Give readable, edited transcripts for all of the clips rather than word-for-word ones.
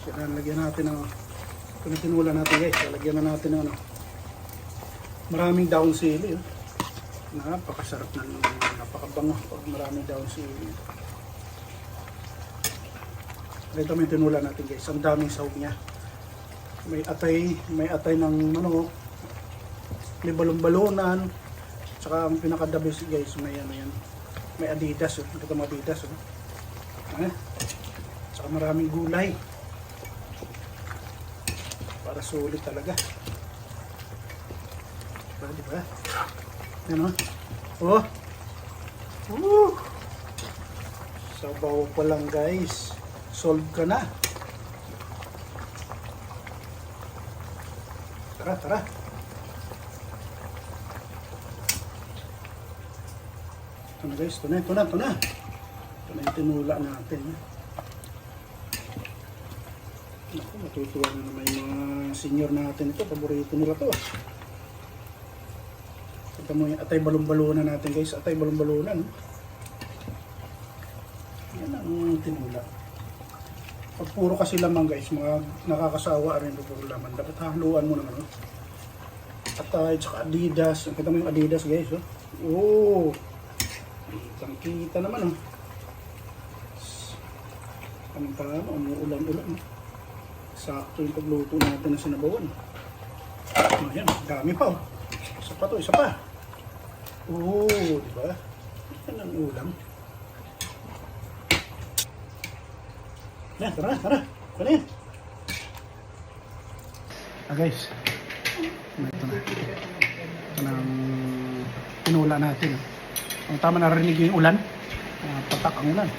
Kaya lagyan natin ng tinula natin guys. Lagyan na natin ng ano, maraming daon sili. Napakasarap na, napakabango pag maraming daon sili. Ito may tinula natin guys. Ang daming sahog niya. May atay ng manok, may balon-balonan, tsaka ang pinaka-the-best guys, may ano yan, may Adidas, ito mga Adidas, tsaka maraming gulay, para sulit talaga, diba? Yan sabaw pa lang guys, solve ka na. Tara. Ito na guys, ito na. Ito na yung tinula natin. Naku, matutuwa na naman yung mga senior natin ito. Paborito nila ito. Ito mo yung atay balon-balonan natin guys. Atay balon-balonan. Yan ang tinula. Pag puro kasi lamang guys, mga nakakasawa rin ito puro laman. Dapat haluan mo naman. Atay, tsaka Adidas. Kita mo yung Adidas guys. Kita naman Ang tama, umuulan-ulan. Sakto yung pagluto natin na sinabawan. Ayan, dami pa Isa pa. Diba? Yan ang ulam. Yan, tara. Ano yan? Guys. Ito na. Ito na ang tinula natin. Ang tama narinig yung ulan. Patak ang ulan.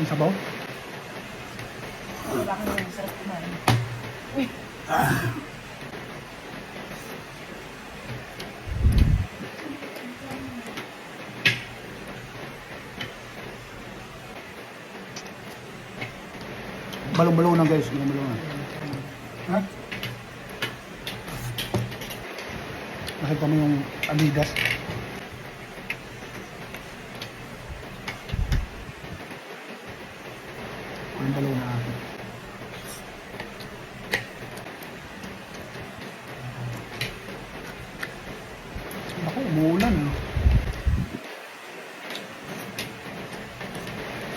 Ang sabaw. Wala ka naman sarap kumain. Balong-balong na guys. Balong-balong na. Nakita mo yung Adidas. Ang balaw na akin. Ako, umuulan.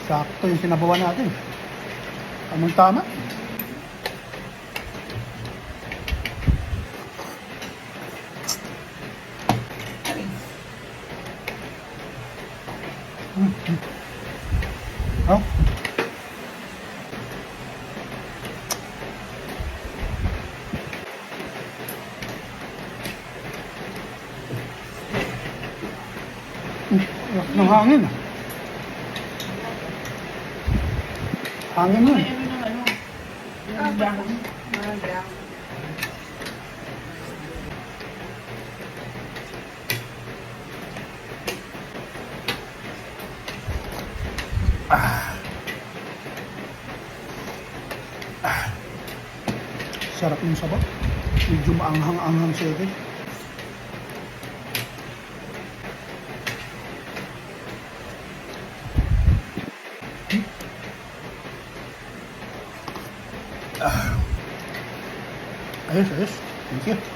Sakto yung sinabawan natin. Tamang tama. Ng hangin. Hangin yun. Yung dahon. Mga dahon. Sarap yung sabaw. Medyo maanghang-anghang siya din. Ayos. Thank you.